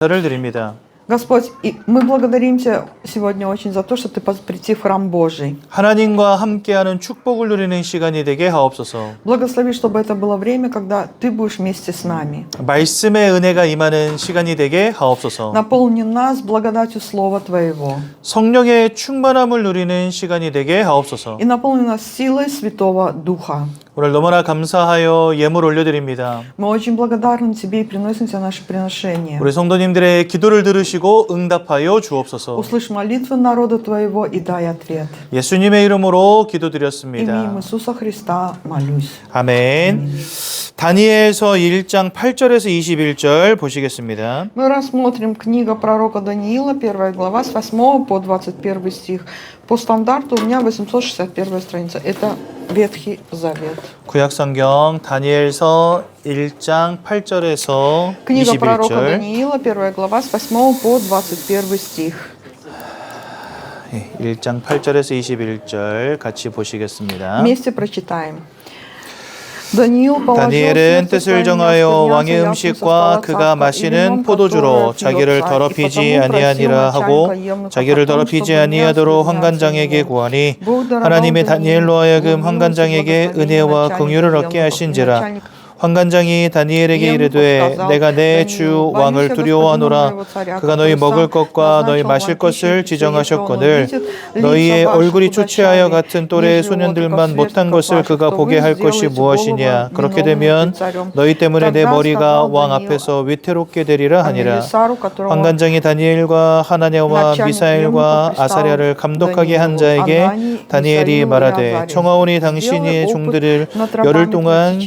를 드립니다. Господь, и мы благодарим Тебя сегодня очень за то, что Ты прийти в храм Божий. 하나님과 함께하는 축복을 누리는 시간이 되게 하옵소서. Благослови, чтобы это было время, когда Ты будешь вместе с нами. 말씀의 은혜가 임하는 시간이 되게 하옵소서. Наполни нас благодатью Слова Твоего. 성령의 충만함을 누리는 시간이 되게 하옵소서. И наполни нас силой Святого Духа. 오늘 너무나 감사하여 예물 올려드립니다. Мы очень благодарны Тебе и приносим Тебе наши приношения. 우리 성도님들의 기도를 들으시고 응답하여 주옵소서. Услышь молитвы народа Твоего и дай ответ. 예수님의 이름으로 Именем 기도드렸습니다. Иисуса Христа молюсь. 아멘. 다니엘서 1장 8절에서 21절 보시겠습니다. Мы рассмотрим книга пророка Даниила, 1 глава, с 8 по 21 стих. По стандарту у меня 861 страница. Это Ветхий Завет. 구약성경 다니엘서 1장 8절에서 Книга пророка 21절. Даниила, 1 глава, с 8 по 21 стих. 1장 8절에서 21절 같이 보시겠습니다. Вместе прочитаем. 다니엘은 다니엘은 뜻을 정하여 왕의 음식과 그가 마시는 포도주로 자기를 더럽히지 아니하니라 하고 자기를 더럽히지 아니하도록 환관장에게 구하니 하나님의 다니엘로 하여금 환관장에게 은혜와 긍휼을 얻게 하신지라. 환관장이 다니엘에게 이르되 내가 내 주 왕을 두려워하노라. 그가 너희 먹을 것과 너희 마실 것을 지정하셨거늘 너희의 얼굴이 초췌하여 같은 또래의 소년들만 못한 것을 그가 보게 할 것이 무엇이냐. 그렇게 되면 너희 때문에 내 머리가 왕 앞에서 위태롭게 되리라 하니라. 환관장이 다니엘과 하나냐와 미사엘과 아사랴를 감독하게 한 자에게 다니엘이 말하되 청하오니 당신이 종들을 열흘 동안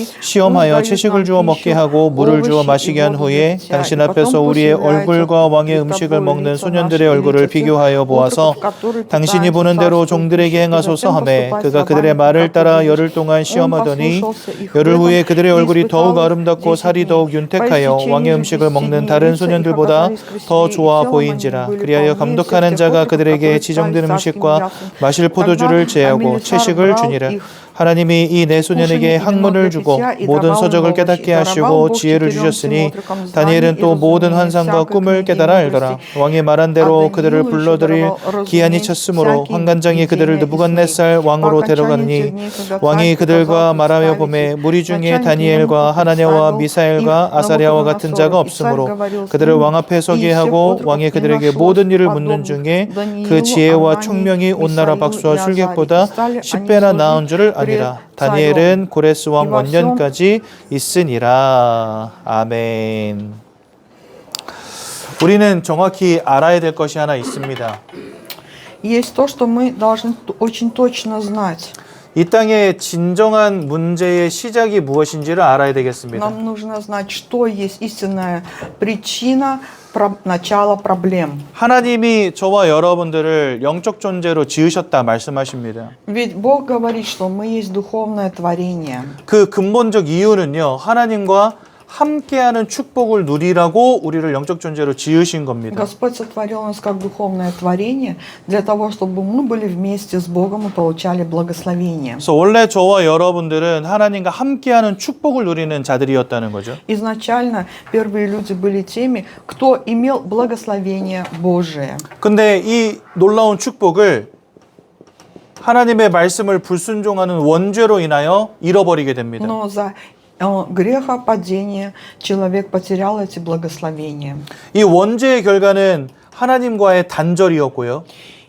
시험하여 채식을 주어 먹게 하고 물을 주어 마시게 한 후에 당신 앞에서 우리의 얼굴과 왕의 음식을 먹는 소년들의 얼굴을 비교하여 보아서 당신이 보는 대로 종들에게 행하소서 하매 그가 그들의 말을 따라 열흘 동안 시험하더니 열흘 후에 그들의 얼굴이 더욱 아름답고 살이 더욱 윤택하여 왕의 음식을 먹는 다른 소년들보다 더 좋아 보인지라. 그리하여 감독하는 자가 그들에게 지정된 음식과 마실 포도주를 제하고 채식을 주니라. 하나님이 이 네 소년에게 학문을 주고 모든 서적을 깨닫게 하시고 지혜를 주셨으니 다니엘은 또 모든 환상과 꿈을 깨달아 알더라. 왕이 말한 대로 그들을 불러들일 기한이 찼으므로 환관장이 그들을 느부갓네살 왕으로 데려가니 왕이 그들과 말하며 보매 무리 중에 다니엘과 하나냐와 미사엘과 아사랴와 같은 자가 없으므로 그들을 왕 앞에 서게 하고 왕이 그들에게 모든 일을 묻는 중에 그 지혜와 총명이 온 나라 박수와 술객보다 10배나 나은 줄을 아니라. 다니엘은 고레스 왕 원년까지 있으니라. 아멘. 우리는 정확히 알아야 될 것이 하나 있습니다. Есть то, что мы должны очень точно знать. 이 땅의 진정한 문제의 시작이 무엇인지를 알아야 되겠습니다. Нам нужно знать, что есть истинная причина начала проблем. 하나님이 저와 여러분들을 영적 존재로 지으셨다 말씀하십니다. Ведь Бог говорит, что мы есть духовное творение. 그 근본적 이유는요, 하나님과 함께하는 축복을 누리라고 우리를 영적 존재로 지으신 겁니다. Господь сотворил нас как духовное творение для того, чтобы мы были вместе с Богом и получали благословение. 그래서 원래 저와 여러분들은 하나님과 함께하는 축복을 누리는 자들이었다는 거죠. Изначально первые люди были теми, кто имел благословение Божие. 근데 이 놀라운 축복을 하나님의 말씀을 불순종하는 원죄로 인하여 잃어버리게 됩니다. Но за грехопадения человек потерял эти благословения. 이 원죄의 결과는 하나님과의 단절이었고요.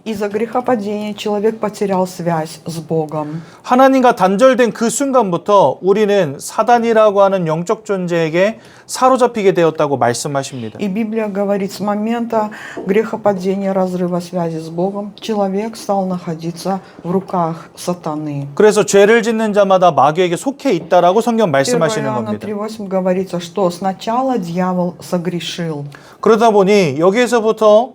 Из-за грехопадения человек потерял связь с Богом. 하나님과 단절된 그 순간부터 우리는 사단이라고 하는 영적 존재에게 사로잡히게 되었다고 말씀하십니다. И Библия говорит, с момента грехопадения, разрыва связи с Богом, человек стал находиться в руках сатаны. 그래서 죄를 짓는 자마다 마귀에게 속해 있다라고 성경 1 말씀하시는 Иоанна 겁니다. 3:8 говорится, что сначала дьявол согрешил. 그러다 보니 여기에서부터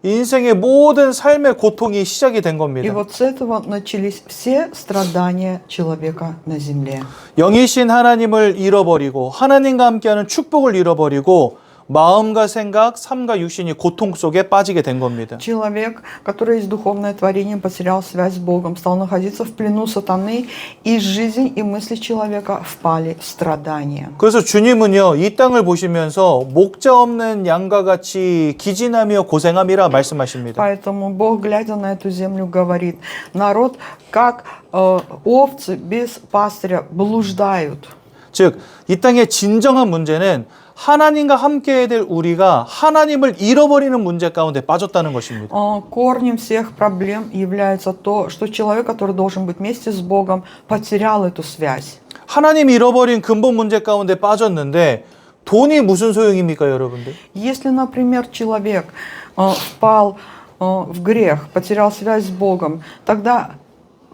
인생의 모든 삶의 고통이 시작이 된 И 겁니다. вот с этого начались все страдания человека на земле. 영이신 하나님을 잃어버리고 하나님과 함께하는 축복을 잃어버리고 마음과 생각, 삶과 육신이 고통 속에 빠지게 된 겁니다. Человек, который есть духовное творение, потерял связь с Богом, стал находиться в плену сатаны, и жизнь и мысли человека впали в страдания. 그래서 주님은요, 이 땅을 보시면서 목자 없는 양과 같이 기진하며 고생함이라 말씀하십니다. Поэтому Бог, глядя на эту землю, говорит, народ, как овцы без пастыря, блуждают. 즉, 이 땅의 진정한 문제는 하나님과 함께 해야 될 우리가 하나님을 잃어버리는 문제 가운데 빠졌다는 것입니다. Корнем всех проблем является то, что человек, который должен быть вместе с Богом, потерял эту связь. 하나님 잃어버린 근본 문제 가운데 빠졌는데 돈이 무슨 소용입니까, 여러분들? Если, например, человек впал в грех, потерял связь с Богом, тогда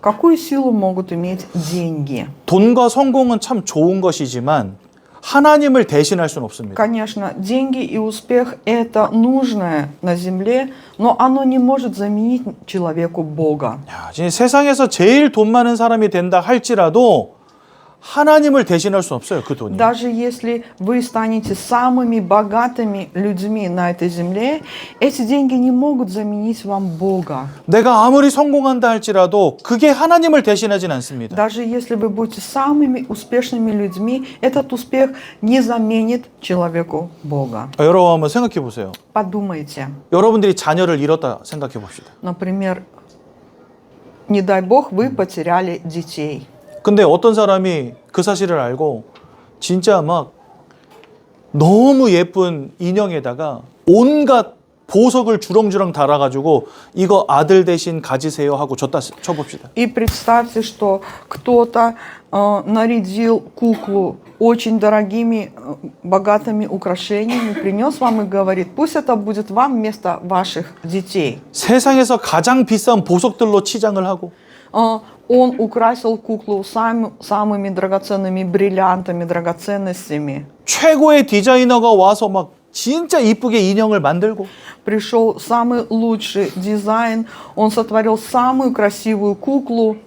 какую силу могут иметь деньги? 돈과 성공은 참 좋은 것이지만 하나님을 대신할 수는 없습니다. Конечно, деньги и успех – это нужное на земле, но оно не может заменить человеку Бога. 야, 진짜 세상에서 제일 돈 많은 사람이 된다 할지라도 하나님을 대신할 수 없어요, 그 돈이. Даже если вы станете самыми богатыми людьми на этой земле, эти деньги не могут заменить вам Бога. 내가 아무리 성공한다 할지라도 그게 하나님을 대신하진 않습니다. Даже если вы будете самыми успешными людьми, этот успех не заменит человеку Бога. 여러분 한번 생각해 보세요. Подумайте, 여러분들이 자녀를 잃었다 생각해 봅시다. например, не дай Бог, вы потеряли детей. 근데 어떤 사람이 그 사실을 알고 진짜 막 너무 예쁜 인형에다가 온갖 보석을 주렁주렁 달아가지고 이거 아들 대신 가지세요 하고 줬다 쳐봅시다. И представьте, что кто-то нарядил куклу очень дорогими, богатыми украшениями, принес вам и говорит, пусть это будет вам вместо ваших детей. 세상에서 가장 비싼 보석들로 치장을 하고 Он украсил куклу самыми драгоценными бриллиантами, драгоценностями. 최고의 디자이너가 와서 막 진짜 이쁘게 인형을 만들고 Пришел самый лучший дизайн, он сотворил самую красивую куклу.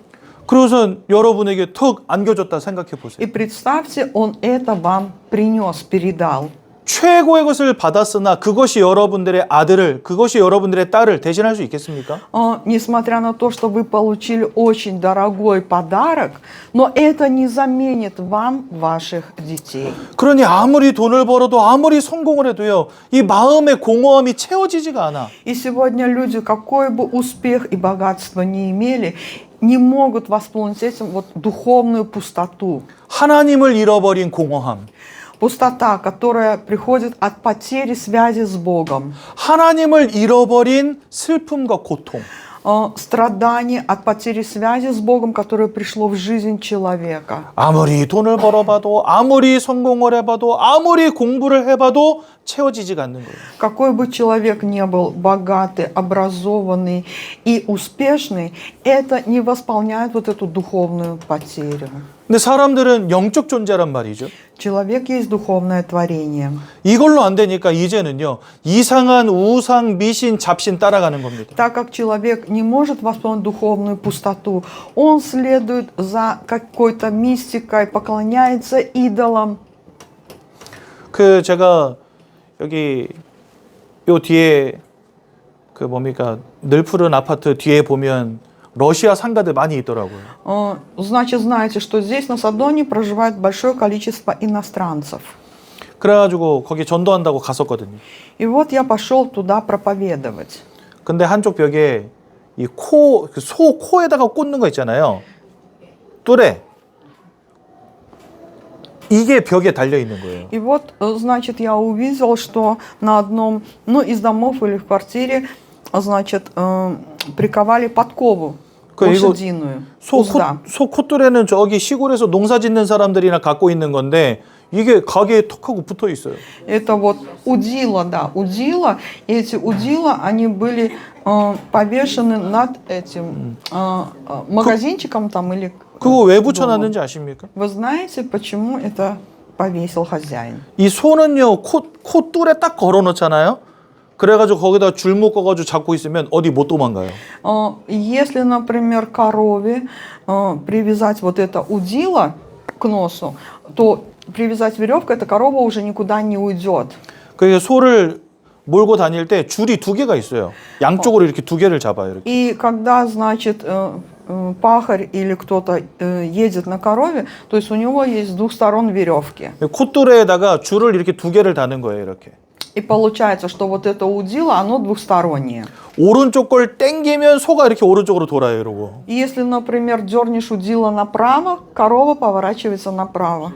그래서 여러분에게 턱 안겨줬다 생각해 보세요. И представьте, он это вам принес, передал. 최고의 것을 받았으나 그것이 여러분들의 아들을, 그것이 여러분들의 딸을 대신할 수 있겠습니까? Несмотря на то, что вы получили очень дорогой подарок, но это не заменит вам ваших детей. 그러니 아무리 돈을 벌어도 아무리 성공을 해도요, 이 마음의 공허함이 채워지지가 않아. И сегодня люди, какой бы успех и богатство ни имели, не могут восполнить этим вот духовную пустоту. 하나님을 잃어버린 공허함. Пустота, которая приходит от потери связи с Богом. 하나님을 잃어버린 슬픔과 고통. Страдание от потери связи с Богом, которое пришло в жизнь человека. 아무리 돈을 벌어봐도, 아무리 성공을 해봐도, 아무리 공부를 해봐도 채워지지가 않는 거예요. Какой бы человек ни был богатый, образованный и успешный, это не восполняет вот эту духовную потерю. 근데 사람들은 영적 존재란 말이죠. Человек есть духовное творение. 이걸로 안 되니까 이제는요, 이상한 우상, 미신, 잡신 따라가는 겁니다. Так как человек не может восполнить духовную пустоту, он следует за какой-то мистикой, поклоняется идолам. 그 제가 여기 요 뒤에 그 뭡니까 늘 푸른 아파트 뒤에 보면 러시아 상가들 많이 있더라고요. Значит, знаете, что здесь на Садоне проживает большое количество иностранцев. 그래가지고 거기 전도한다고 갔었거든요. И вот я пошел туда проповедовать. 근데 한쪽 벽에 이 코, 소 코에다가 꽂는 거 있잖아요. 뚜레. 이게 벽에 달려 있는 거예요. И вот, значит, я увидел, что на одном, из домов или в квартире, значит, приковали подкову лошадиную. 소 콧뚜레는 저기 시골에서 농사 짓는 사람들이나 갖고 있는 건데 이게 가게에 턱하고 붙어 있어요. Это вот удила, да, удила. И эти удила, они были повешены над этим магазинчиком там или... 그거 왜 붙여놨는지 아십니까? Вы знаете, почему это повесил хозяин? 이 소는요, 콧뚜레 딱 걸어놓잖아요. 그래가지고 거기다 줄 묶어가지고 잡고 있으면 어디 못 도망가요. Если, например, корове привязать вот это удило к носу, то привязать веревку, эта корова уже никуда не уйдет. 그게 소를 몰고 다닐 때 줄이 두 개가 있어요. 양쪽으로 이렇게 두 개를 잡아요. 이렇게. И когда, значит, пахарь или кто-то едет на корове, то есть у него есть с двух сторон веревки. 콧뚜레에다가 줄을 이렇게 두 개를 다는 거예요. 이렇게. И получается, что вот это удило, оно двухстороннее. 오른쪽 걸 땡기면 소가 이렇게 오른쪽으로 돌아요. 이러고. И если, например, дернешь удило направо, корова поворачивается направо.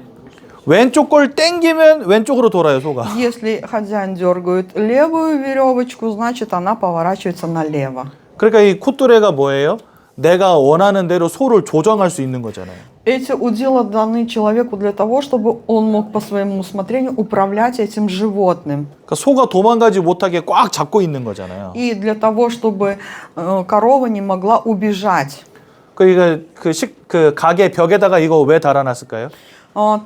왼쪽 걸 땡기면 왼쪽으로 돌아요. 소가. Если хозяин дергает левую веревочку, значит она поворачивается налево. 그러니까 이 콧뚜레가 뭐예요? 내가 원하는 대로 소를 조정할 수 있는 거잖아요. Эти удила даны человеку для того, чтобы он мог по своему усмотрению управлять этим животным. 그러니까 소가 도망가지 못하게 꽉 잡고 있는 거잖아요. И для того, чтобы корова не могла убежать. 그러니까 그 가게 벽에다가 이거 왜 달아놨을까요?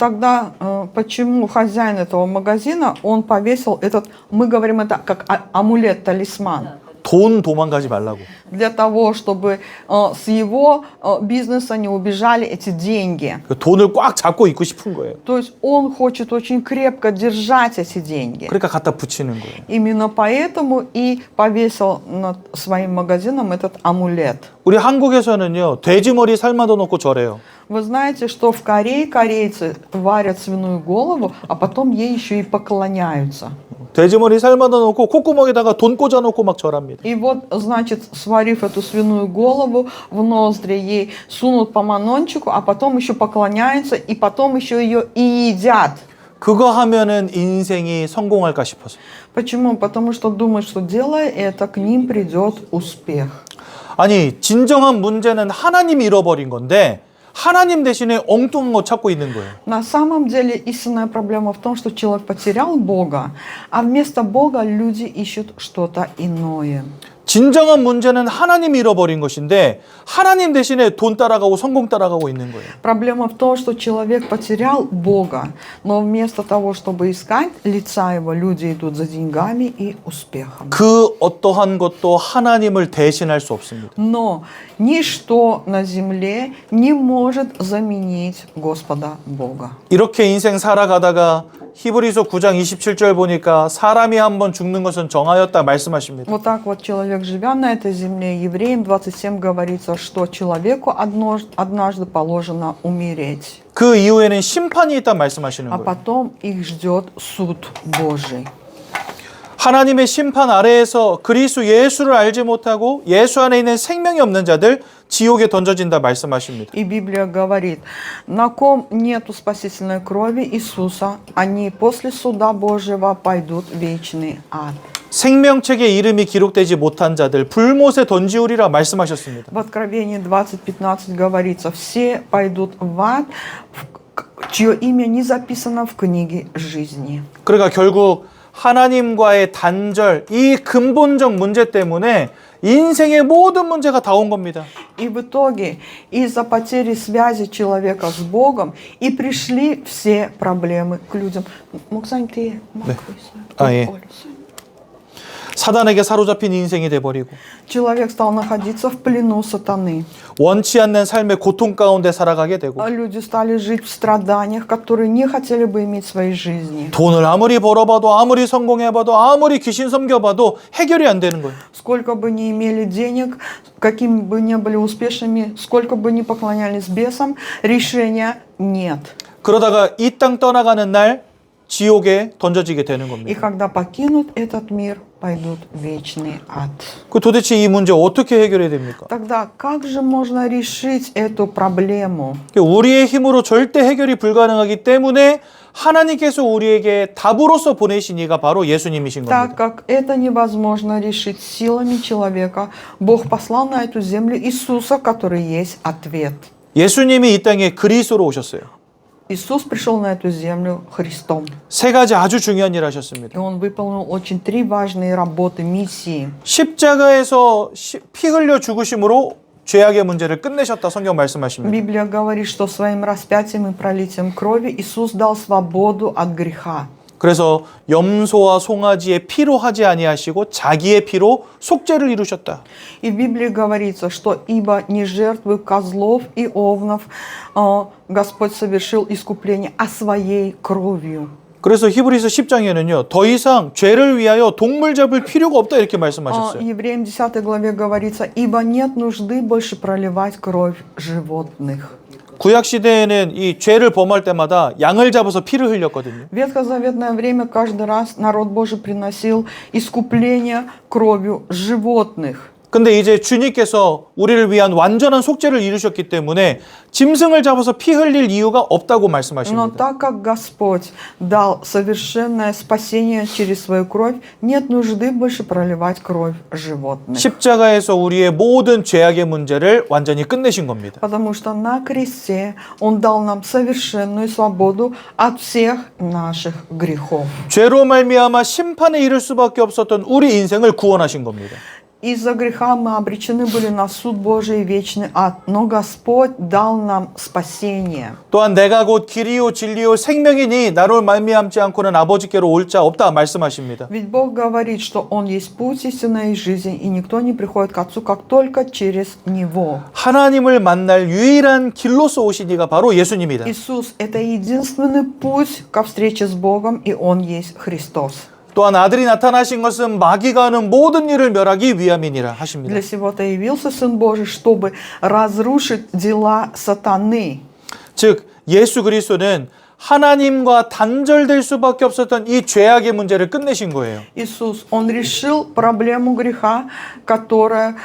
Тогда почему хозяин этого магазина, он повесил этот, мы говорим это как амулет, талисман. 돈 도망가지 말라고. Для того, чтобы с его бизнеса не убежали эти деньги. 그 돈을 꽉 잡고 있고 싶은 거예요. То есть он хочет очень крепко держать эти деньги. 그러니까 갖다 붙이는 거예요. Именно поэтому и повесил над своим магазином этот амулет. 우리 한국에서는요, 돼지 머리 삶아도 놓고 절해요. Вы знаете, что в Корее корейцы варят свиную голову, а потом ей еще и поклоняются. 돼지 머리 삶아다 놓고 콧구멍에다가 돈 꽂아 놓고 막 절합니다. И вот, значит, сварив эту свиную голову, в ноздри ей сунут по манончику, а потом еще поклоняются, и потом еще ее и едят. 그거 하면은 인생이 성공할까 싶어서. Почему? Потому что думают, что делая это, к ним придет успех. 아니, 진정한 문제는 하나님이 잃어버린 건데 하나님 대신에 엉뚱한 거 찾고 있는 거예요. На самом деле истинная проблема в том, что человек потерял Бога, а вместо Бога люди ищут что-то иное. 진정한 문제는 하나님이 잃어버린 것인데 하나님 대신에 돈 따라가고 성공 따라가고 있는 거예요. Проблема в том, что человек потерял Бога, но вместо того, чтобы искать лица Его, люди идут за деньгами и успехом. 그 어떠한 것도 하나님을 대신할 수 없습니다. Но ничто на земле не может заменить Господа Бога. 이렇게 인생 살아가다가 히브리서 9장 27절 보니까 사람이 한번 죽는 것은 정하였다 말씀하십니다. Вот так вот человек, живя на этой земле, Евреям 27 говорится, что человеку однажды положено умереть. 그 이후에는 심판이 있다 말씀하시는 А 거예요. потом их ждет суд Божий. 하나님의 심판 아래에서 그리스도 예수를 알지 못하고 예수 안에 있는 생명이 없는 자들 지옥에 던져진다 말씀하십니다. И Библия говорит, на ком нету спасительной крови Иисуса, они после суда Божьего пойдут в вечный ад. 생명책에 이름이 기록되지 못한 자들 불못에 던지우리라 말씀하셨습니다. В Откровении 20:15 говорится, все пойдут в ад, чье имя не записано в книге жизни. 그러니까 결국 하나님과의 단절, 이 근본적 문제 때문에 인생의 모든 문제가 다 온 겁니다. И в итоге из-за потери связи человека с Богом и пришли все проблемы к людям. Моксань, ты 예. 사단에게 사로잡힌 인생이 돼버리고 Человек стал находиться в плену сатаны. 원치 않는 삶의 고통 가운데 살아가게 되고 Люди стали жить в страданиях, которые не хотели бы иметь в своей жизни. 돈을 아무리 벌어봐도 아무리 성공해봐도 아무리 귀신 섬겨봐도 해결이 안 되는 거예요. Сколько бы ни имели денег, какими бы ни были успешными, сколько бы ни поклонялись бесам, решения нет. 그러다가 이 땅 떠나가는 날 지옥에 던져지게 되는 И 겁니다. когда покинут этот мир, пойдут в вечный ад. 그 도대체 이 문제 어떻게 해결해야 됩니까? Тогда как же можно решить эту проблему? 우리의 힘으로 절대 해결이 불가능하기 때문에 하나님께서 우리에게 답으로서 보내신 이가 바로 예수님이신 Так 겁니다. как это невозможно решить силами человека, Бог послал на эту землю Иисуса, который есть ответ. 예수님이 이 땅에 그리스도로 오셨어요. Иисус пришел на эту землю Христом. 세 가지 아주 중요한 일을 하셨습니다. И Он выполнил очень три важные работы миссии. 십자가에서 피 흘려 죽으심으로 죄악의 문제를 끝내셨다 성경 말씀하십니다. Библия говорит, что своим распятием и пролитием крови Иисус дал свободу от греха. 그래서 염소와 송아지의 피로 하지 아니하시고 자기의 피로 속죄를 이루셨다. И в Библии говорится, что ибо не жертвы козлов и овнов Господь совершил искупление, а своей кровью. 그래서 히브리서 10장에는요. 더 이상 죄를 위하여 동물 잡을 필요가 없다 이렇게 말씀하셨어요. Евреям 10 главе говорится, ибо нет нужды больше проливать кровь животных. 구약 시대에는 이 죄를 범할 때마다 양을 잡아서 피를 흘렸거든요. В ветхозаветное время каждый раз народ Божий приносил искупление кровью животных. 근데 이제 주님께서 우리를 위한 완전한 속죄를 이루셨기 때문에 짐승을 잡아서 피 흘릴 이유가 없다고 Но 말씀하십니다. так как Господь дал совершенное спасение через свою кровь, нет нужды больше проливать кровь животных. 십자가에서 우리의 모든 죄악의 문제를 완전히 끝내신 겁니다. Потому что на кресте Он дал нам совершенную свободу от всех наших грехов. 죄로 말미암아 심판에 이를 수밖에 없었던 우리 인생을 구원하신 겁니다. Из-за греха мы обречены были на суд Божий и вечный ад, но Господь дал нам спасение. 또한 내가 곧 길이요 진리요 생명이니 나로 말미암지 않고는 아버지께로 올 자 없다 말씀하십니다. Ведь Бог говорит, что Он есть путь, истина и жизнь, и никто не приходит к Отцу, как только через Него. 하나님을 만날 유일한 길로서 오신 이가 바로 예수님이다. Иисус – это единственный путь ко встрече с Богом, и Он есть Христос. 또한 아들이 나타나신 것은 마귀가 하는 모든 일을 멸하기 위함이니라 하십니다. Для сего-то явился Сын Божий, чтобы разрушить дела сатаны. 즉 예수 그리스도는 하나님과 단절될 수밖에 없었던 이 죄악의 문제를 끝내신 거예요. Иисус, Он решил проблему греха, которая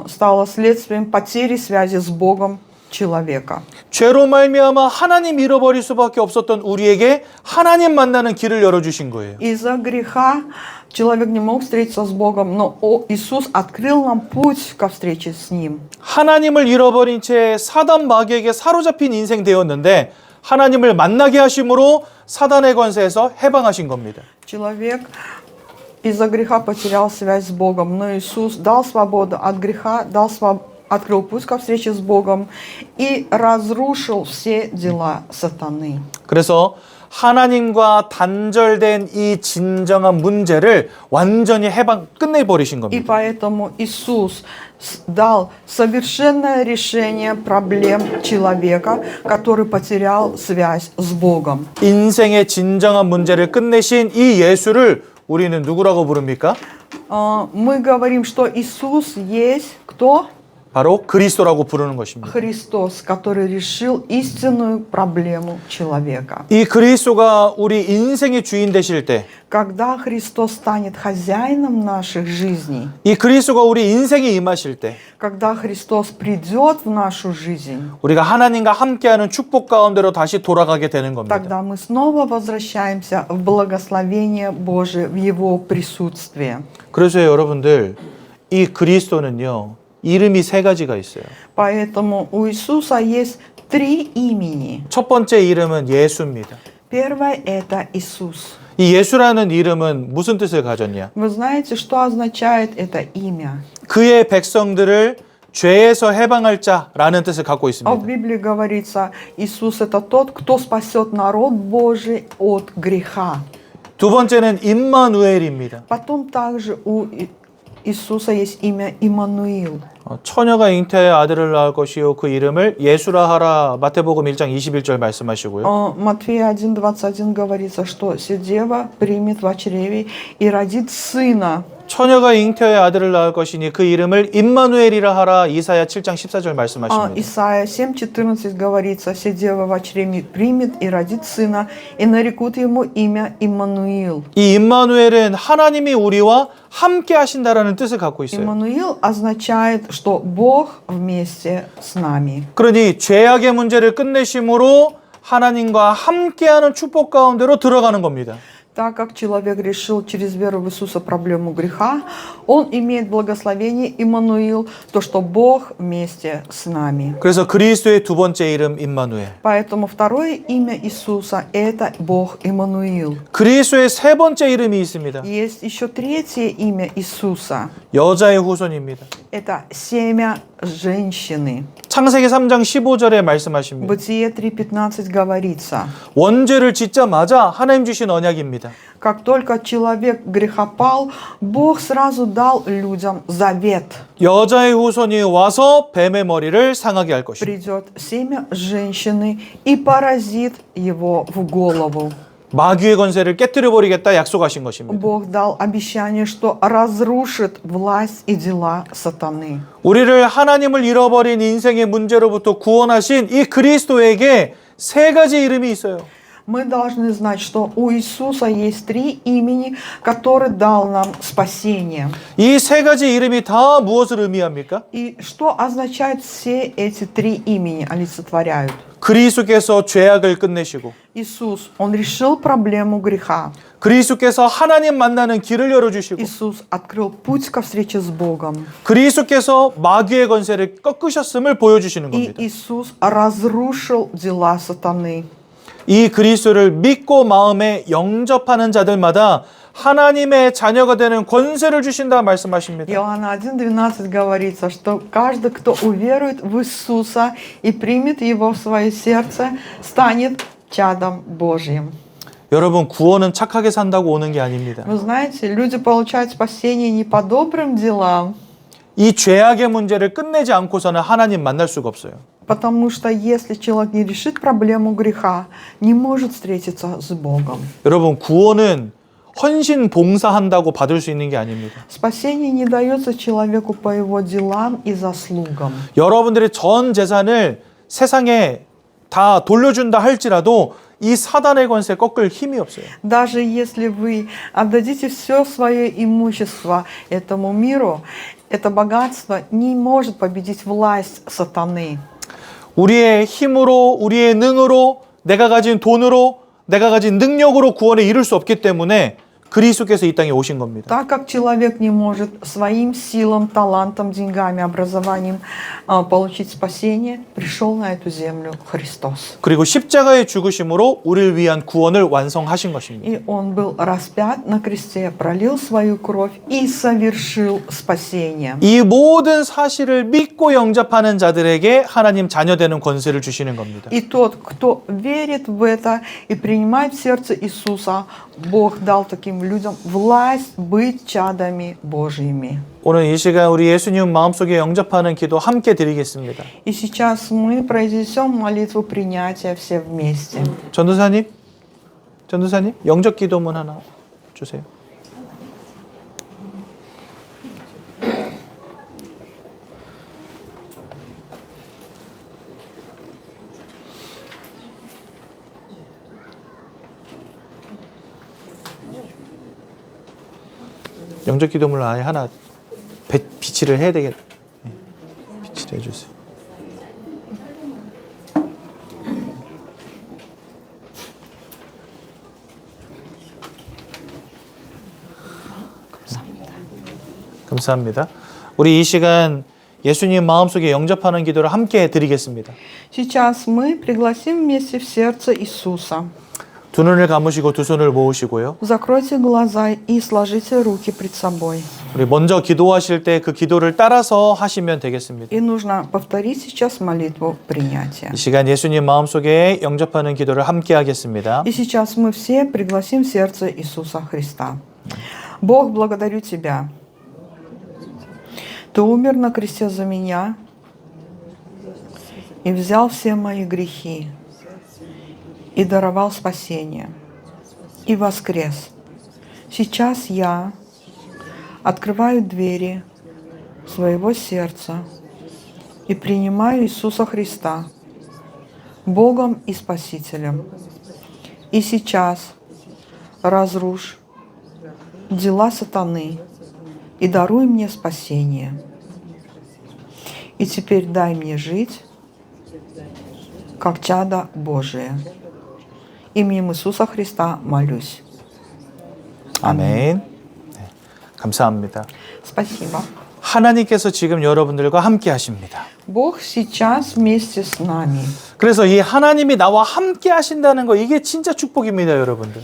стала следствием потери связи с Богом человека. 죄로 말미암아 하나님 잃어버릴 수밖에 없었던 우리에게 하나님 만나는 길을 열어주신 거예요. Из-за греха человек не мог встретиться с Богом, но Иисус открыл нам путь ко встрече с Ним. 하나님을 잃어버린 채 사단 마귀에게 사로잡힌 인생 되었는데 하나님을 만나게 하심으로 사단의 권세에서 해방하신 겁니다. Человек из-за греха потерял связь с Богом, но Иисус дал свободу от греха, открыл путь ко встрече с Богом и разрушил все дела сатаны. 그래서 하나님과 단절된 이 진정한 문제를 완전히 끝내버리신 И 겁니다. поэтому Иисус дал совершенное решение проблем человека, который потерял связь с Богом. 인생의 진정한 문제를 끝내신 이 예수를 우리는 누구라고 부릅니까? Мы говорим, что Иисус есть кто? 바로 그리스도라고 부르는 것입니다. Христос, который решил истинную проблему человека. 이 그리스도가 우리 인생의 주인 되실 때, Когда Христос станет хозяином наших жизней, 이 그리스도가 우리 인생에 임하실 때, когда Христос придет в нашу жизнь, 우리가 하나님과 함께하는 축복 가운데로 다시 돌아가게 되는 겁니다. тогда мы снова возвращаемся в благословение Божие, в Его присутствие. 그래서 여러분들, 이 그리스도는요, 이름이 세 가지가 있어요. Поэтому у Иисуса есть 3 имени. 첫 번째 이름은 예수입니다. Первое – это Иисус. 이 예수라는 이름은 무슨 뜻을 가졌냐? Вы знаете, что означает это имя? 그의 백성들을 죄에서 해방할 자라는 뜻을 갖고 А в 있습니다. Библии говорится, Иисус – это тот, кто спасет народ Божий от греха. 두 번째는 임마누엘입니다. Потом также у Иисуса есть имя Иммануил. 처녀가 잉태하여 아들을 낳을 것이요 그 이름을 예수라 하라. 마태복음 1장 21절 말씀하시고요. Матфея 1:21 говорится, что Седева примет в чреве и родит сына. 처녀가 잉태하여 아들을 낳을 것이니 그 이름을 임마누엘이라 하라. 이사야 7장 14절 말씀하십니다. Исайя 7:14 говорится, Седева в чреве примет и родит сына, и нарекут ему имя Иммануил. 이 임마누엘은 하나님이 우리와 함께 하신다라는 뜻을 갖고 있어요. Иммануил означает, что Бог вместе с нами. 그러니 죄악의 문제를 끝내심으로 하나님과 함께하는 축복 가운데로 들어가는 겁니다. Так как человек решил через веру в Иисуса проблему греха, он имеет благословение Иммануил, то, что Бог вместе с нами. 그래서 그리스도의 두 번째 이름 임마누엘. Поэтому второе имя Иисуса – это Бог Иммануил. 그리스도의 세 번째 이름이 있습니다. Есть еще третье имя Иисуса. 여자의 후손입니다. Это семя женщины. 창세기 3장 15절에 말씀하십니다. Бытие 3:15 говорится, 원죄를 짓자마자 하나님 주신 언약입니다. как только человек грехопал, Бог сразу дал людям завет. 여자의 후손이 와서 뱀의 머리를 상하게 할 것입니다. Придет семя женщины и поразит его в голову. 마귀의 권세를 깨뜨려 버리겠다 약속하신 것입니다. Бог дал обещание, что разрушит власть и дела сатаны. 우리를 하나님을 잃어버린 인생의 문제로부터 구원하신 이 그리스도에게 세 가지 이름이 있어요. Мы должны знать, что у Иисуса есть 3 имени, которые дал нам спасение. 이 세 가지 이름이 다 무엇을 의미합니까? И что означают все эти 3 имени, олицетворяют? 그리스도께서 죄악을 끝내시고 Иисус, Он решил проблему греха. 그리스도께서 하나님 만나는 길을 열어주시고 Иисус открыл путь ко встрече с Богом. 그리스도께서 마귀의 권세를 꺾으셨음을 보여주시는 И 겁니다. Иисус разрушил дела сатаны. 이 그리스도를 믿고 마음에 영접하는 자들마다 하나님의 자녀가 되는 권세를 주신다 말씀하십니다. Иоанна 1:12 говорится, что каждый, кто уверует в Иисуса и примет Его в свое сердце, станет чадом Божьим. 여러분, 구원은 착하게 산다고 오는 게 아닙니다. Вы знаете, люди получают спасение не по добрым делам, 이 죄악의 문제를 끝내지 않고서는 하나님 만날 수가 없어요. потому что если человек не решит проблему греха, не может встретиться с Богом. 여러분, 구원은 헌신 봉사한다고 받을 수 있는 게 아닙니다. Спасение не дается человеку по его делам и заслугам. 여러분들의 전 재산을 세상에 다 돌려준다 할지라도 이 사단의 권세 꺾을 힘이 없어요. Даже если вы отдадите все свое имущество этому миру, это богатство не может победить власть сатаны. 우리의 힘으로, 우리의 능으로, 내가 가진 돈으로, 내가 가진 능력으로 구원에 이룰 수 없기 때문에 그리스도께서 이 땅에 오신 겁니다. Так как человек не может своим силам, талантом, деньгами, образованием получить спасение, пришел на эту землю Христос. 그리고 십자가의 죽으심으로 우리를 위한 구원을 완성하신 것입니다. И Он был распят на кресте, пролил свою кровь и совершил спасение. 이 모든 사실을 믿고 영접하는 자들에게 하나님 자녀되는 권세를 주시는 겁니다. И тот, кто верит в это и принимает в сердце Иисуса, Бог дал таким людям власть быть чадами Божьими. 오늘 이 시간 우리 예수님 마음속에 영접하는 기도 함께 드리겠습니다. И сейчас мы произнесем молитву принятия все вместе. 전도사님, 영접 기도문 하나 주세요. 영접 기도문을 아예 하나 비치를 해야 되겠. 비치를 해주세요. 감사합니다. 우리 이 시간 예수님 마음속에 영접하는 기도를 함께 드리겠습니다. Сейчас мы пригласим вместе в сердце Иисуса. 두 눈을 감으시고 두 손을 모으시고요. Закройте глаза и сложите руки пред собой. 우리 먼저 기도하실 때 그 기도를 따라서 하시면 되겠습니다. И нужно повторить сейчас молитву принятия. 이 시간 예수님 마음속에 영접하는 기도를 함께 하겠습니다. И сейчас мы все пригласим в сердце Иисуса Христа. Бог, благодарю Тебя. Ты умер на кресте за меня и взял все мои грехи и даровал спасение и воскрес. Сейчас я открываю двери своего сердца и принимаю Иисуса Христа Богом и Спасителем. И сейчас разрушь дела сатаны и даруй мне спасение. И теперь дай мне жить, как чадо Божие. Именем Иисуса Христа молюсь. 아멘. 네, 감사합니다. Спасибо. 하나님께서 지금 여러분들과 함께 하십니다. Бог сейчас вместе с нами. 그래서 이 하나님이 나와 함께 하신다는 거 이게 진짜 축복입니다, 여러분들.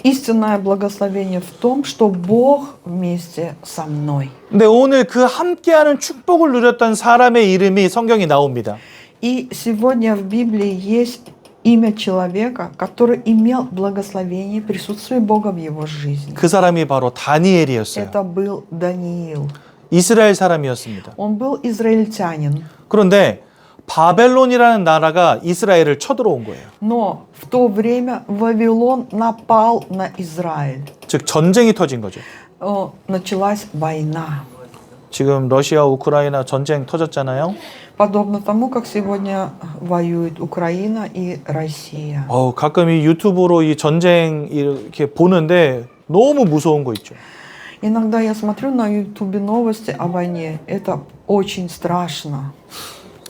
Истинное благословение в том, что Бог вместе со мной. 근데 오늘 그 함께하는 축복을 누렸던 사람의 이름이 성경에 나옵니다. И сегодня в Библии есть имя человека, который имел благословение присутствия Бога в его жизни. 그 사람이 바로 다니엘이었어요. Это был Даниил. 이스라엘 사람이었습니다. Он был израильтянин. 그런데 바벨론이라는 나라가 이스라엘을 쳐들어온 거예요. Но в то время Вавилон напал на Израиль. 즉 전쟁이 터진 거죠. Началась война. 지금 러시아 우크라이나 전쟁 터졌잖아요. Подобно тому, как сегодня воюют Украина и Россия. 가끔 이 유튜브로 이 전쟁 이렇게 보는데 너무 무서운 거 있죠. Иногда я смотрю на Ютубе новости о войне. Это очень страшно.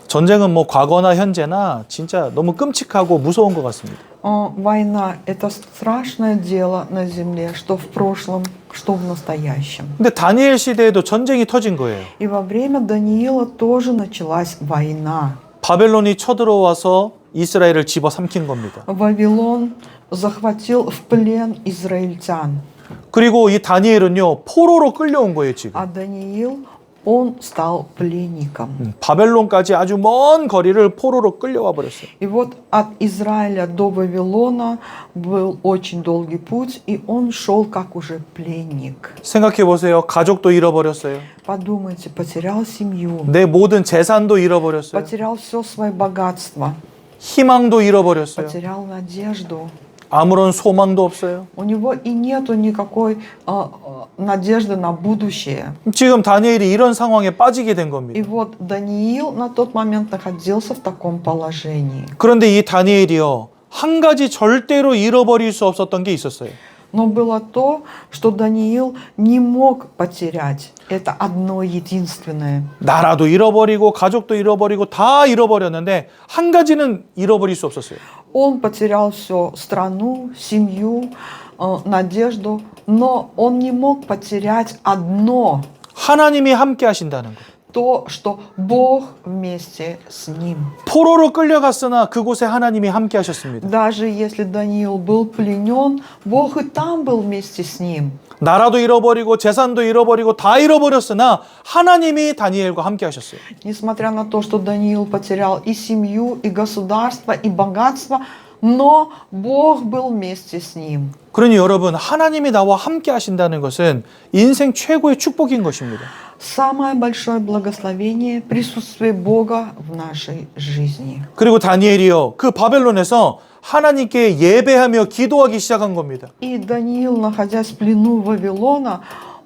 전쟁은 뭐 과거나 현재나 진짜 너무 끔찍하고 무서운 것 같습니다. Война – это страшное дело на земле, что в прошлом, что в настоящем. 근데 다니엘 시대에도 전쟁이 터진 거예요. И во время Даниила тоже началась война. 바벨론이 쳐들어와서 이스라엘을 집어삼킨 겁니다. Вавилон захватил в плен израильтян. 그리고 이 다니엘은요, 포로로 끌려온 거예요, 지금. А Даниил, он стал пленником. 바벨론까지 아주 먼 거리를 포로로 끌려와 버렸어요. И вот от Израиля до Вавилона был очень долгий путь, и он шел как уже пленник. 생각해 보세요. 가족도 잃어버렸어요. Подумайте, потерял семью, 내 모든 재산도 잃어버렸어요. потерял все свое богатство, 희망도 잃어버렸어요. потерял надежду. 아무런 소망도 없어요. У него и нету никакой надежды на будущее. 지금 다니엘이 이런 상황에 빠지게 된 И 겁니다. вот Даниил на тот момент находился в таком положении. 그런데 이 다니엘이요, 한 가지 절대로 잃어버릴 수 없었던 게 있었어요. Но было то, что Даниил не мог потерять. Это одно единственное. 나라도 잃어버리고 가족도 잃어버리고 다 잃어버렸는데 한 가지는 잃어버릴 수 없었어요. Он потерял все, страну, семью, надежду, но он не мог потерять одно, 하나님이 함께 하신다는 거예요. то, что Бог вместе с ним. 포로로 끌려갔으나 그곳에 하나님이 함께 하셨습니다. Даже если Даниил был пленен, Бог и там был вместе с ним. 나라도 잃어버리고 재산도 잃어버리고 다 잃어버렸으나 하나님이 다니엘과 함께 하셨어요. Несмотря на то, что Даниил потерял и семью, и государство, и богатство, но Бог был вместе с ним. 그러니 여러분, 하나님이 나와 함께 하신다는 것은 인생 최고의 축복인 것입니다. Самое большое благословение – присутствие Бога в нашей жизни. 그리고 다니엘이요, 그 바벨론에서 하나님께 예배하며 기도하기 시작한 겁니다. И Даниил, находясь в плену Вавилона,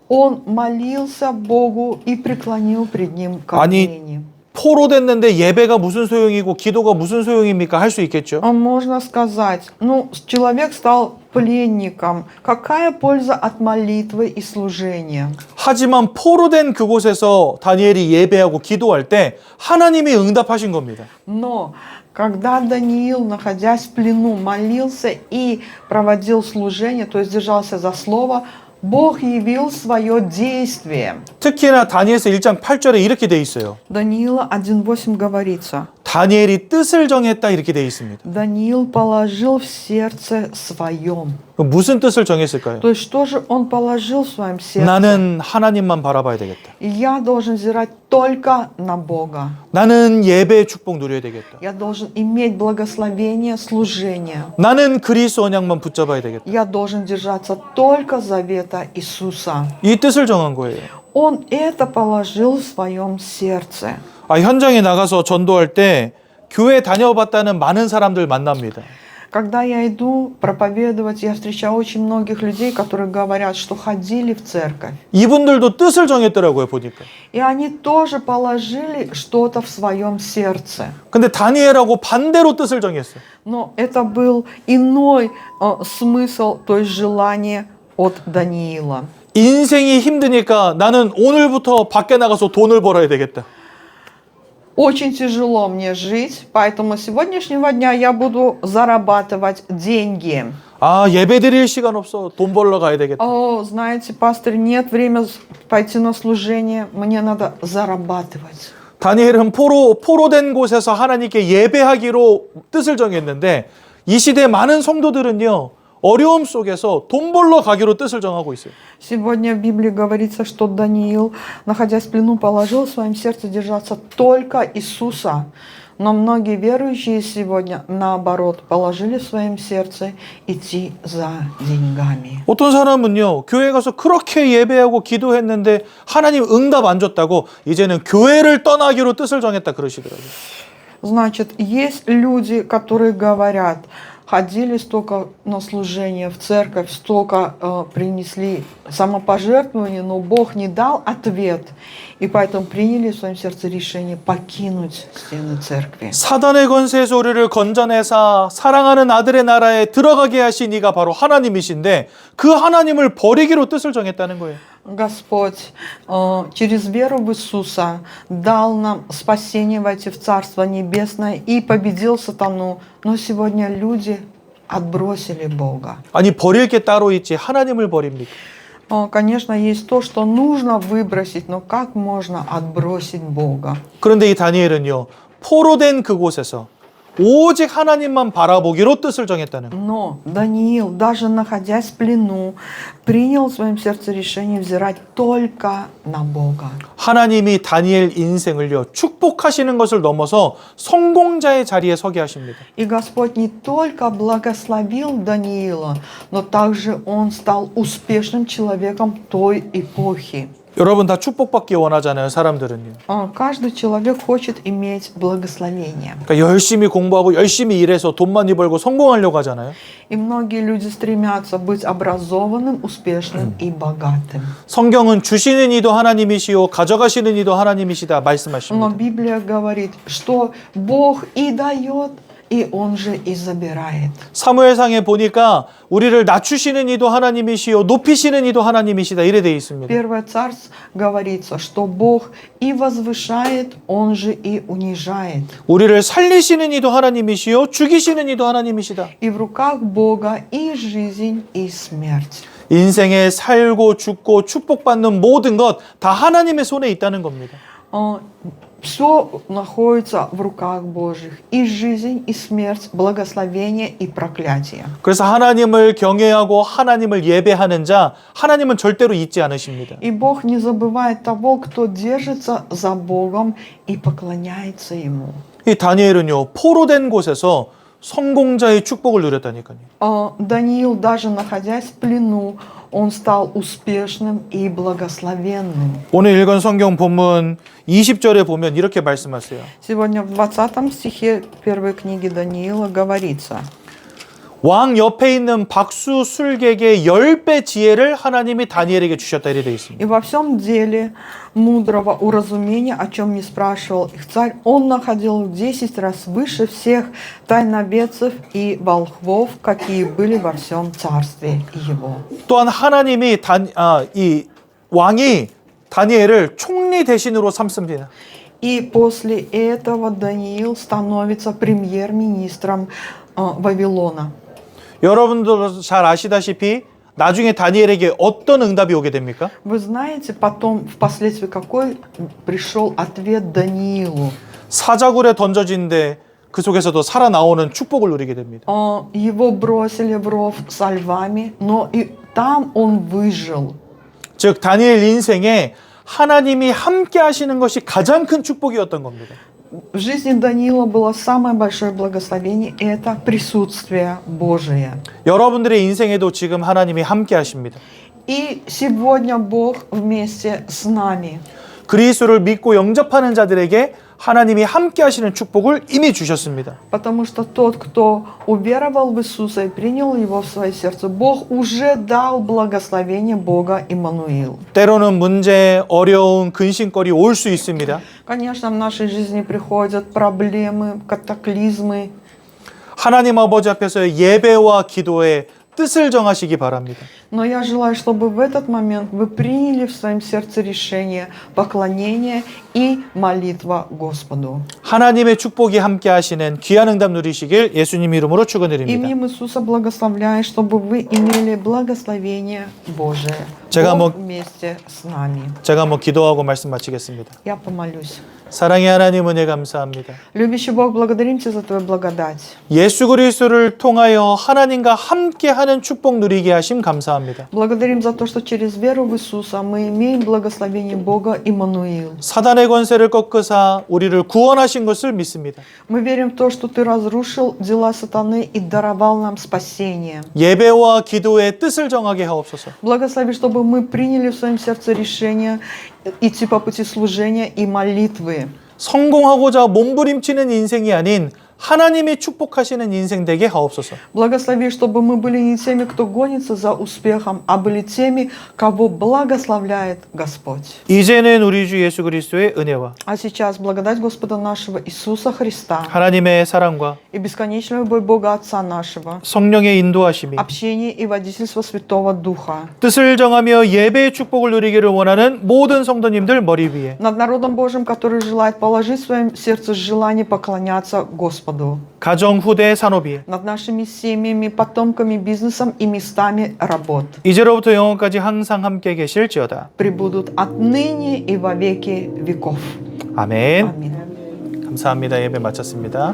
он молился Богу и преклонил пред ним колени. 포로 됐는데 예배가 무슨 소용이고 기도가 무슨 소용입니까? 할 수 있겠죠. Можно сказать, человек стал пленником. Какая польза от молитвы и служения? 하지만 포로 된 그곳에서 다니엘이 예배하고 기도할 때 하나님이 응답하신 겁니다. Но когда Даниил, находясь в плену, молился и проводил служение, то есть держался за слово, Бог явил свое действие. 특히나 다니엘서 1장 8절에 이렇게 돼 있어요. Даниила 1.8 говорится. 다니엘이 뜻을 정했다 이렇게 돼 있습니다. Даниил положил в сердце своем. 무슨 뜻을 정했을까요? То есть что же он положил в своем сердце? 나는 하나님만 바라봐야 되겠다. Я должен взирать только на Бога. 나는 예배의 축복 누려야 되겠다. Я должен иметь благословение служения. 나는 그리스도 언약만 붙잡아야 되겠다. Я должен держаться только завета Иисуса. 이 뜻을 정한 거예요. Он это положил в своем сердце. 현장에 나가서 전도할 때 교회 다녀봤다는 많은 사람들 만납니다. Когда я иду проповедовать, я встречаю очень многих людей, которые говорят, что ходили в церковь. 이분들도 뜻을 정했더라고요, 보니까. И они тоже положили что-то в своем сердце. 근데 다니엘하고 반대로 뜻을 정했어요. Но это был иной смысл, то есть желание от Даниила. 인생이 힘드니까 나는 오늘부터 밖에 나가서 돈을 벌어야 되겠다. Очень тяжело мне жить, поэтому с сегодняшнего дня я буду зарабатывать деньги. 예배 드릴 시간 없어. 돈 벌러 가야 되겠다. Знаете, пастор, нет времени пойти на служение, мне надо зарабатывать. 다니엘은 포로된 곳에서 하나님께 예배하기로 뜻을 정했는데 이 시대 많은 성도들은요. 어려움 속에서 돈 벌러 가기로 뜻을 정하고 있어요. Сегодня в Библии говорится, что Даниил, находясь в плену, положил в своем сердце держаться только Иисуса. Но многие верующие сегодня, наоборот, положили в своем сердце идти за деньгами. 어떤 사람은요, 교회 가서 그렇게 예배하고 기도했는데 하나님 응답 안 줬다고 이제는 교회를 떠나기로 뜻을 정했다 그러시더라고요. Значит, есть люди, которые говорят, ходили столько на служение в церковь, столько принесли самопожертвования, но Бог не дал ответ, и поэтому приняли в своем сердце решение покинуть стены церкви. 사단의 권세에서 우리를 건져내사 사랑하는 아들의 나라에 들어가게 하신 이가 바로 하나님이신데 그 하나님을 버리기로 뜻을 정했다는 거예요. Господь через веру в Иисуса дал нам спасение войти в Царство Небесное и победил сатану. Но сегодня люди отбросили Бога. 아니 버릴 게 따로 있지 하나님을 버립니까? Конечно, есть то, что нужно выбросить, но как можно отбросить Бога? 그런데 이 다니엘은요. 포로된 그곳에서 오직 하나님만 바라보기로 뜻을 정했다는 거예요. Но Даниил, даже находясь в плену, принял в своем сердце решение взирать только на Бога. 하나님이 다니엘 인생을요. 축복하시는 것을 넘어서 성공자의 자리에 서게 하십니다. И Господь не только благословил Даниила, но также он стал успешным человеком той эпохи. 여러분 다 축복받기 원하잖아요. 사람들은요. Каждый человек хочет иметь благословение. 그러니까 열심히 공부하고 열심히 일해서 돈 많이 벌고 성공하려고 하잖아요. И многие люди стремятся быть образованным, успешным и богатым. 성경은 주시는 이도 하나님이시요 가져가시는 이도 하나님이시다 Но 말씀하십니다. Библия говорит, что Бог и дает, и Он же и забирает. 사무엘상에 보니까 우리를 낮추시는 이도 하나님이시요 높이시는 이도 하나님이시다 이래 돼 있습니다. Первое царство говорится, что Бог и возвышает, Он же и унижает. 우리를 살리시는 이도 하나님이시요 죽이시는 이도 하나님이시다. И в руках Бога и жизнь, и смерть. 인생에 살고 죽고 축복받는 모든 것 다 하나님의 손에 있다는 겁니다. Все находится в руках Божьих. И жизнь, и смерть, благословение и проклятие. 그래서 하나님을 경외하고 하나님을 예배하는 자 하나님은 절대로 잊지 않으십니다. И Бог не забывает того, кто держится за Богом и поклоняется Ему. 이 다니엘은요 포로된 곳에서 성공자의 축복을 누렸다니까요. Даниил, даже находясь в плену, он стал успешным и благословенным. 오늘 읽은 성경 본문 20절에 보면 이렇게 말씀하세요. Сегодня в 20 стихе первой книги Даниила говорится: 왕 옆에 있는 박수 술객의 10배 지혜를 하나님이 다니엘에게 주셨다 이래 되어 있습니다. И во всем деле мудрого уразумения, о чем не спрашивал их царь, он находил в 10 раз выше всех тайноведцев и волхвов, какие были во всем царстве его. 또한 하나님이 이 왕이 다니엘을 총리 대신으로 삼습니다. И после этого Даниил становится премьер-министром Вавилона. 여러분도 잘 아시다시피 나중에 다니엘에게 어떤 응답이 오게 됩니까? Вы знаете, потом, впоследствии, какой пришел ответ Даниилу? 사자굴에 던져진데 그 속에서도 살아나오는 축복을 누리게 됩니다. Его бросили в ров со львами, но и там он выжил. 즉 다니엘 인생에 하나님이 함께 하시는 것이 가장 큰 축복이었던 겁니다. В жизни Даниила было самое большое благословение – это присутствие Божие. 여러분들의 인생에도 지금 하나님이 함께 하십니다. И сегодня Бог вместе с нами. 그리스도를 믿고 영접하는 자들에게 하나님이 함께 하시는 축복을 이미 주셨습니다. Потому что тот, кто уверовал в Иисуса и принял Его в свое сердце, Бог уже дал благословение Бога Иммануил. 때로는 문제, 어려움, 근심거리 올 수 있습니다. Конечно, в нашей жизни приходят проблемы, катаклизмы. 하나님 아버지 앞에서 예배와 기도에 뜻을 정하시기 바랍니다. Но я желаю, чтобы в этот момент вы приняли в своем сердце решение поклонения и молитва Господу. 하나님의 축복이 함께 하시는 귀한 응답 누리시길 예수님 이름으로 축원드립니다. Именем Иисуса благословляю, чтобы вы имели благословение Божие. 제가 Бог вместе с нами. 제가 한번 기도하고 말씀 마치겠습니다. Я помолюсь. 사랑의 하나님 은혜 감사합니다. Любящий Бог, благодарим Тебя за Твою благодать. 예수 그리스도를 통하여 하나님과 함께하는 축복 누리게 하심 감사합니다. Благодарим за то, что через веру в Иисуса мы имеем благословение Бога Иммануил. 사단의 권세를 꺾으사 우리를 구원하신 것을 믿습니다. Мы верим в то, что Ты разрушил дела сатаны и даровал нам спасение. 예배와 기도의 뜻을 정하게 하옵소서. Благослови, чтобы мы приняли в своем сердце решение идти по пути служения и молитвы. 성공하고자 몸부림치는 인생이 아닌 하나님이 축복하시는 인생 되게 하옵소서. Благослови, чтобы мы были не теми, кто гонится за успехом, а были теми, кого благословляет Господь. 이제는 우리 주 예수 그리스도의 은혜와 А сейчас благодать Господа нашего Иисуса Христа 하나님의 사랑과 и бесконечная любовь Бога Отца нашего, 성령의 인도하심이 общение и водительство Святого Духа 뜻을 정하며 예배의 축복을 누리기를 원하는 모든 성도님들 머리 위에 над народом Божьим, который желает положить в своем сердце желание поклоняться Господу, 가정 후대 산업이 над нашими семьями, потомками, бизнесом и местами работ. 이제로부터 영원까지 항상 함께 계실지어다. Пребудут отныне и во веки веков. 아멘. Аминь. 감사합니다. 예배 마쳤습니다.